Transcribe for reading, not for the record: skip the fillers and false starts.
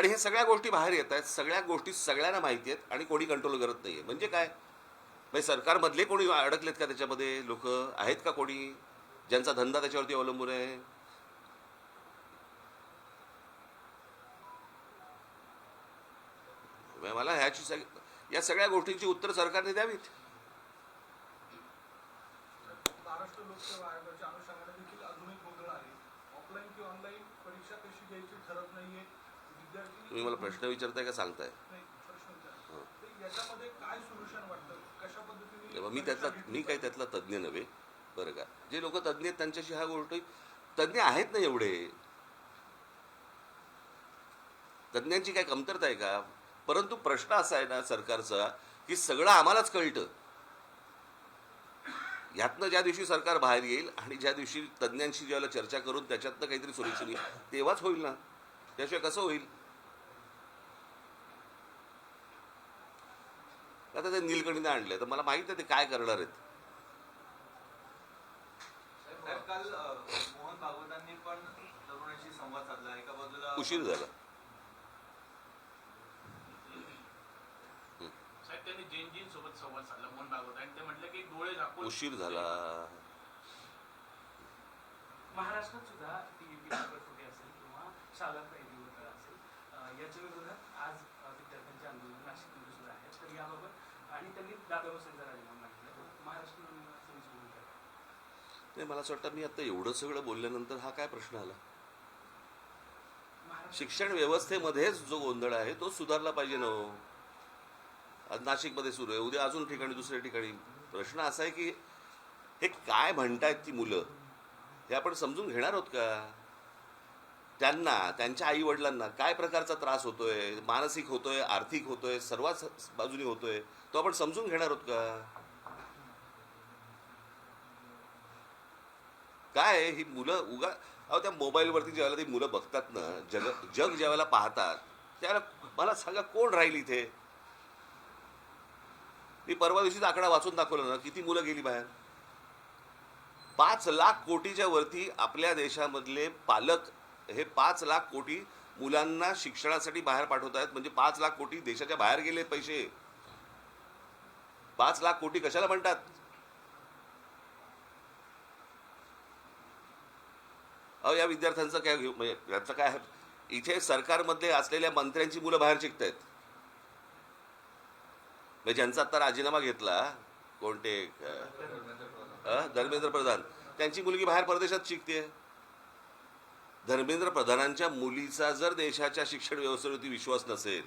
आणि हे सगळ्या गोष्टी बाहेर येत आहेत, सगळ्या गोष्टी सगळ्यांना माहिती आहेत आणि कोणी कंट्रोल करत नाही आहे. म्हणजे काय, म्हणजे सरकारमधले कोणी अडकलेत का त्याच्यामध्ये? लोक आहेत का कोणी ज्यांचा धंदा त्याच्यावरती अवलंबून आहे? म्हणजे मला या सगळ्या गोष्टींची उत्तर सरकारने द्यावीत. महाराष्ट्र लोकसेवा आयोगाच्या अनुषंगाने देखील अजून एक गोंधळ आहे. ऑफलाईन किंवा ऑनलाईन परीक्षा कशी घ्यायची ठरत नाहीये. विद्यार्थी तुम्ही मला प्रश्न विचारताय का सांगताय? नाही, प्रश्न विचारतो. तर याच्यामध्ये काय सोल्युशन वाटतं? कशा पद्धतीने तेव्हा परीक्षा घेतली मी काही पाहिजे? त्यातला तज्ज्ञ नव्हे, बरं का. जे लोक तज्ज्ञ आहेत त्यांच्याशी ह्या गोष्टी, तज्ज्ञ आहेत ना एवढे, तज्ज्ञांची काय कमतरता आहे का? परंतु प्रश्न असा आहे ना सरकारचा, की सगळं आम्हालाच कळतं. ह्यातनं ज्या दिवशी सरकार बाहेर येईल आणि ज्या दिवशी तज्ज्ञांशी ज्यावेळेला चर्चा करून त्याच्यातनं काहीतरी सोल्युशन येईल तेव्हाच होईल ना, त्याशिवाय कसं होईल? आता ते नीलकंठीने आणले तर मला माहित आहे ते काय करणार आहेत. साहेब, काल मोहन भागवतांनी पण तरुणांशी संवाद साधला. एका बाजूला उशीर झाला. साहेब, त्यांनी जैन सोबत संवाद साधला मोहन भागवत आणि ते म्हटलं की डोळे झाकून उशीर झाला. महाराष्ट्रात सुद्धा टीईपी पेपर फुटे असेल किंवा शाळा पहिली घोटाळा असेल, याच्या विरोधात आज विद्यार्थ्यांचे आंदोलन नाशिकमध्ये सुद्धा आहेत. तर याबाबत आणि त्यांनी दादा भुसेंचा राजीनामा मागितला. महाराष्ट्र नवनिर्माण भूमिका आहे. नाही, मला असं वाटतं मी आता एवढं सगळं बोलल्यानंतर हा काय प्रश्न आला? शिक्षण व्यवस्थेमध्येच जो गोंधळ आहे तो सुधारला पाहिजे ना हो. आज नाशिकमध्ये सुरू आहे, उद्या अजून ठिकाणी, दुसऱ्या ठिकाणी. प्रश्न असा आहे की हे काय म्हणतायत ती मुलं, हे आपण समजून घेणार आहोत का? त्यांना, त्यांच्या आई वडिलांना काय प्रकारचा त्रास होतोय, मानसिक होतोय, आर्थिक होतोय, सर्वच बाजूनी होतोय, तो आपण समजून घेणार आहोत का? काय ही मुलं उगा, अहो त्या मोबाईलवरती ज्यावेळेला ती मुलं बघतात ना, जग ज्यावेळेला पाहतात त्यावेळेला मला सांगा कोण राहील इथे? मी परवा दिवशीच आकडा वाचून दाखवला ना, किती मुलं गेली बाहेर. 5 लाख कोटीच्या वरती आपल्या देशामधले पालक हे 5 लाख कोटी मुलांना शिक्षणासाठी बाहेर पाठवत आहेत. म्हणजे 5 लाख कोटी देशाच्या बाहेर गेले पैसे. 5 लाख कोटी कशाला म्हणतात? अहो या विद्यार्थ्यांचं काय घेऊ, म्हणजे याचं काय? इथे सरकारमध्ये असलेल्या मंत्र्यांची मुलं बाहेर शिकतायत. म्हणजे ज्यांचा आता राजीनामा घेतला, कोणते धर्मेंद्र प्रधान, त्यांची मुलगी बाहेर परदेशात शिकते. धर्मेंद्र प्रधानांच्या मुलीचा जर देशाच्या शिक्षण व्यवस्थेवरती विश्वास नसेल